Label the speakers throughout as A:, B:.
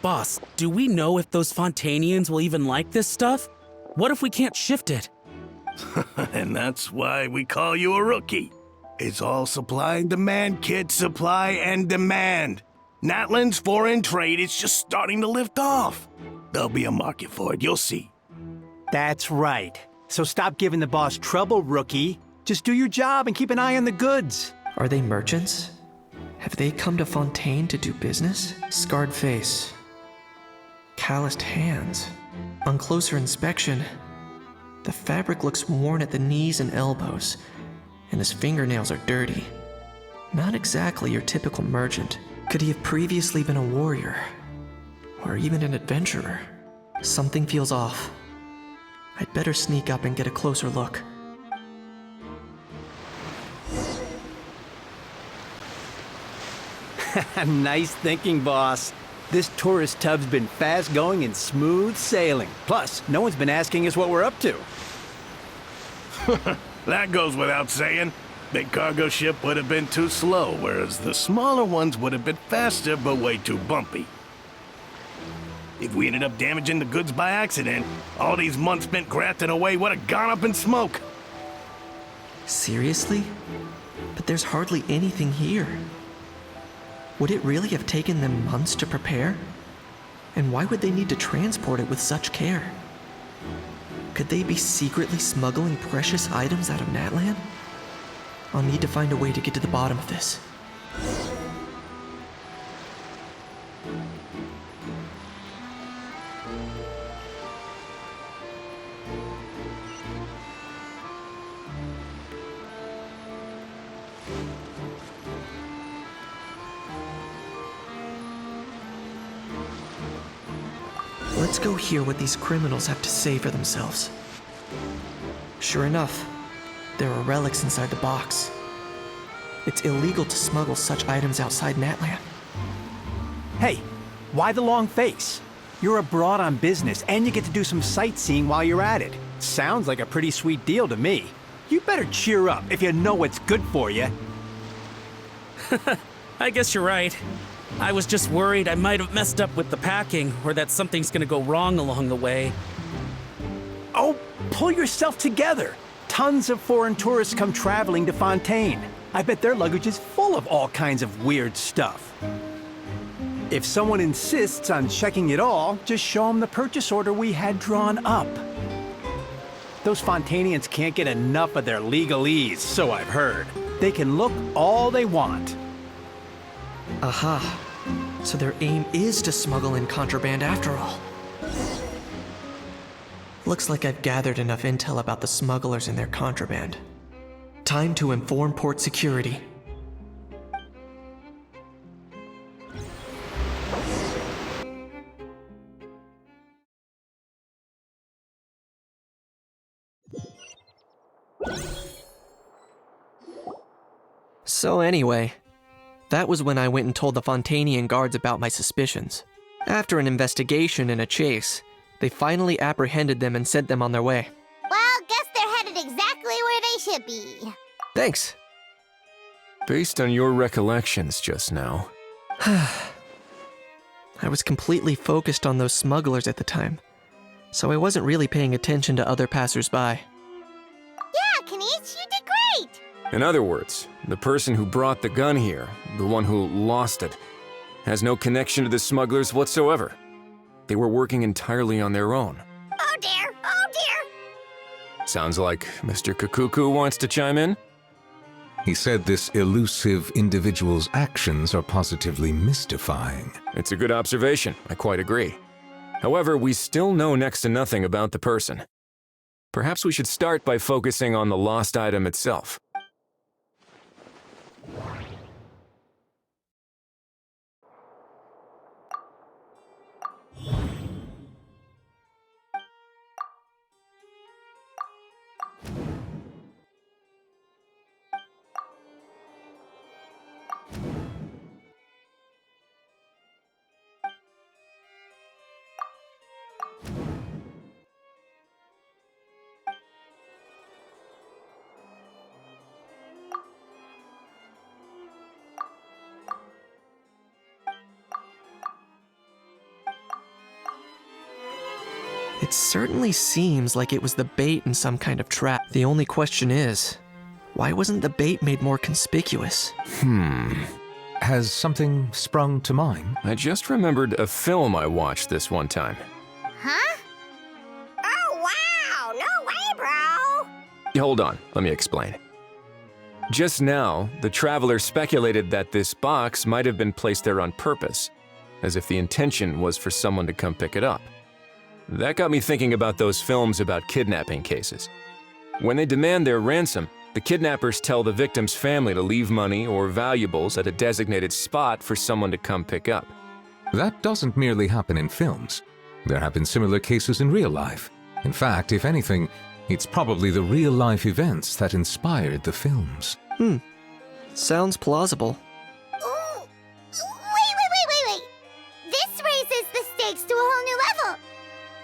A: Boss, do we know if those Fontanians will even like this stuff? What if we can't shift it?
B: And that's why we call you a rookie. It's all supply and demand, kid. Supply and demand. Natlan's foreign trade is just starting to lift off. There'll be a market for it, you'll see.
C: That's right. So stop giving the boss trouble, rookie. Just do your job and keep an eye on the goods.
D: Are they merchants? Have they come to Fontaine to do business? Scarred face. Calloused hands. On closer inspection, the fabric looks worn at the knees and elbows, and his fingernails are dirty. Not exactly your typical merchant. Could he have previously been a warrior? Or even an adventurer? Something feels off. I'd better sneak up and get a closer look.
C: Nice thinking, boss. This tourist tub's been fast-going and smooth sailing. Plus, no one's been asking us what we're up to.
B: That goes without saying. Big cargo ship would have been too slow, whereas the smaller ones would have been faster but way too bumpy. If we ended up damaging the goods by accident, all these months spent grafting away would have gone up in smoke.
D: Seriously? But there's hardly anything here. Would it really have taken them months to prepare? And why would they need to transport it with such care? Could they be secretly smuggling precious items out of Natlan? I'll need to find a way to get to the bottom of this. Let's go hear what these criminals have to say for themselves. Sure enough, there are relics inside the box. It's illegal to smuggle such items outside Natlan.
C: Hey, why the long face? You're abroad on business, and you get to do some sightseeing while you're at it. Sounds like a pretty sweet deal to me. You better cheer up if you know what's good for you.
A: I guess you're right. I was just worried I might have messed up with the packing, or that something's gonna go wrong along the way.
C: Oh, pull yourself together. Tons of foreign tourists come traveling to Fontaine. I bet their luggage is full of all kinds of weird stuff. If someone insists on checking it all, just show them the purchase order we had drawn up. Those Fontainians can't get enough of their legalese, so I've heard. They can look all they want.
D: Aha. So their aim is to smuggle in contraband after all. Looks like I've gathered enough intel about the smugglers and their contraband. Time to inform port security. So anyway, that was when I went and told the Fontanian guards about my suspicions. After an investigation and a chase, they finally apprehended them and sent them on their way.
E: Well, guess they're headed exactly where they should be.
D: Thanks.
F: Based on your recollections just now.
D: I was completely focused on those smugglers at the time, so I wasn't really paying attention to other passers-by.
E: Yeah, Kanish, you did great!
F: In other words, the person who brought the gun here, the one who lost it, has no connection to the smugglers whatsoever. They were working entirely on their own.
E: Oh dear, oh dear!
F: Sounds like Mr. Kakuku wants to chime in?
G: He said this elusive individual's actions are positively mystifying.
F: It's a good observation, I quite agree. However, we still know next to nothing about the person. Perhaps we should start by focusing on the lost item itself.
D: It certainly seems like it was the bait in some kind of trap. The only question is, why wasn't the bait made more conspicuous?
G: Has something sprung to mind?
F: I just remembered a film I watched this one time.
E: Huh? Oh, wow! No way, bro!
F: Hold on, let me explain. Just now, the traveler speculated that this box might have been placed there on purpose, as if the intention was for someone to come pick it up. That got me thinking about those films about kidnapping cases. When they demand their ransom, the kidnappers tell the victim's family to leave money or valuables at a designated spot for someone to come pick up.
G: That doesn't merely happen in films. There have been similar cases in real life. In fact, if anything, it's probably the real-life events that inspired the films.
D: Sounds plausible.
E: Ooh! Wait! This raises the stakes to a whole new level.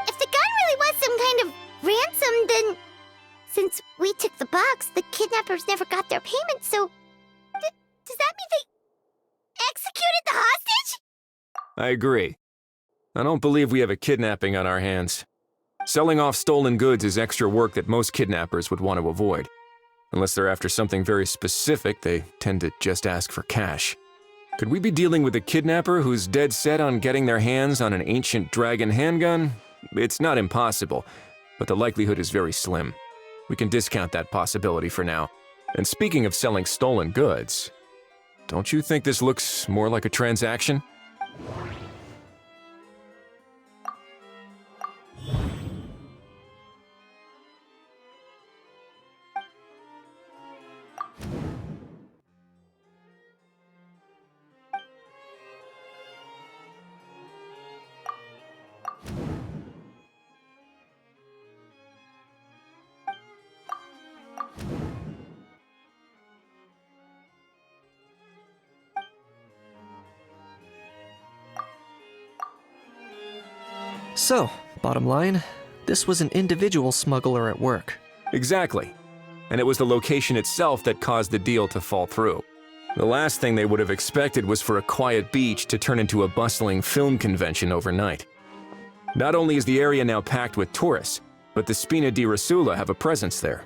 E: If the gun really was some kind of ransom, then since we took the box, the kidnappers never got their payment, so does that mean they executed the hostage?
F: I agree. I don't believe we have a kidnapping on our hands. Selling off stolen goods is extra work that most kidnappers would want to avoid. Unless they're after something very specific, they tend to just ask for cash. Could we be dealing with a kidnapper who's dead set on getting their hands on an ancient dragon handgun? It's not impossible, but the likelihood is very slim. We can discount that possibility for now. And speaking of selling stolen goods, don't you think this looks more like a transaction?
D: So, bottom line, this was an individual smuggler at work.
F: Exactly. And it was the location itself that caused the deal to fall through. The last thing they would have expected was for a quiet beach to turn into a bustling film convention overnight. Not only is the area now packed with tourists, but the Spina di Rosula have a presence there.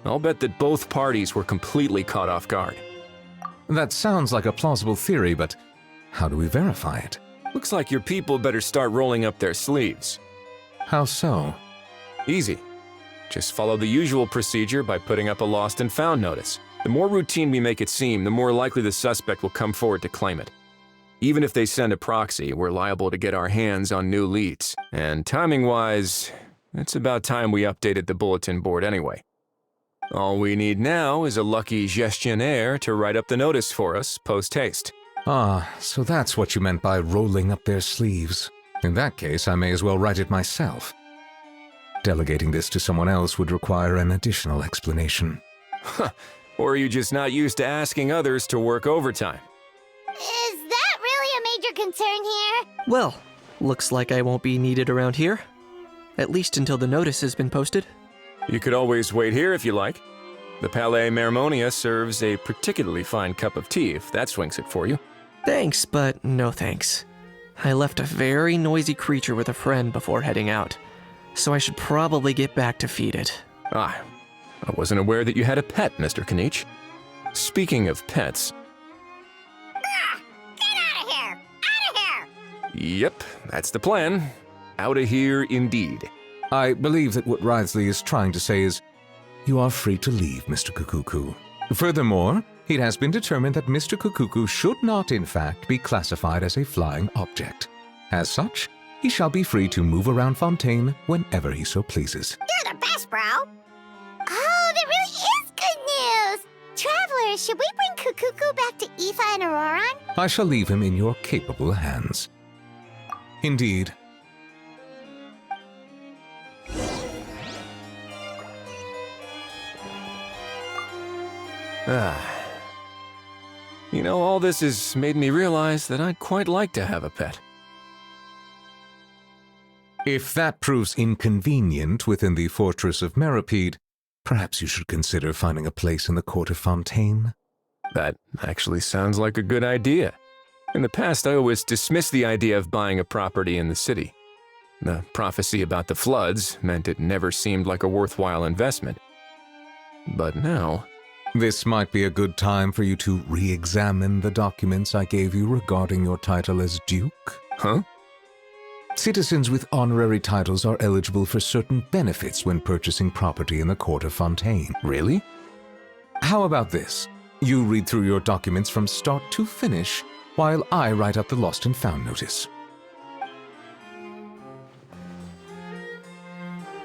F: I'll bet that both parties were completely caught off guard.
G: That sounds like a plausible theory, but how do we verify it?
F: Looks like your people better start rolling up their sleeves.
G: How so?
F: Easy. Just follow the usual procedure by putting up a lost and found notice. The more routine we make it seem, the more likely the suspect will come forward to claim it. Even if they send a proxy, we're liable to get our hands on new leads. And timing-wise, it's about time we updated the bulletin board anyway. All we need now is a lucky gestionnaire to write up the notice for us post-haste.
G: Ah, so that's what you meant by rolling up their sleeves. In that case, I may as well write it myself. Delegating this to someone else would require an additional explanation.
F: Or are you just not used to asking others to work overtime?
E: Is that really a major concern here?
D: Well, looks like I won't be needed around here. At least until the notice has been posted.
F: You could always wait here if you like. The Palais Mermonia serves a particularly fine cup of tea if that swings it for you.
D: Thanks, but no thanks. I left a very noisy creature with a friend before heading out, so I should probably get back to feed it.
F: Ah, I wasn't aware that you had a pet, Mr. Kanich. Speaking of pets...
E: Get out of here! Out of here!
F: Yep, that's the plan. Outta here indeed.
G: I believe that what Wriothesley is trying to say is, you are free to leave, Mr. Kukuku. Furthermore, it has been determined that Mr. Kukuku should not, in fact, be classified as a flying object. As such, he shall be free to move around Fontaine whenever he so pleases.
E: You're the best, bro! Oh, that really is good news! Travelers, should we bring Kukuku back to Aoife and Auroran?
G: I shall leave him in your capable hands. Indeed.
F: You know, all this has made me realize that I'd quite like to have a pet.
G: If that proves inconvenient within the fortress of Meripede, perhaps you should consider finding a place in the court of Fontaine.
F: That actually sounds like a good idea. In the past, I always dismissed the idea of buying a property in the city. The prophecy about the floods meant it never seemed like a worthwhile investment. But now...
G: This might be a good time for you to re-examine the documents I gave you regarding your title as Duke.
F: Huh?
G: Citizens with honorary titles are eligible for certain benefits when purchasing property in the court of Fontaine.
F: Really?
G: How about this? You read through your documents from start to finish, while I write up the lost and found notice.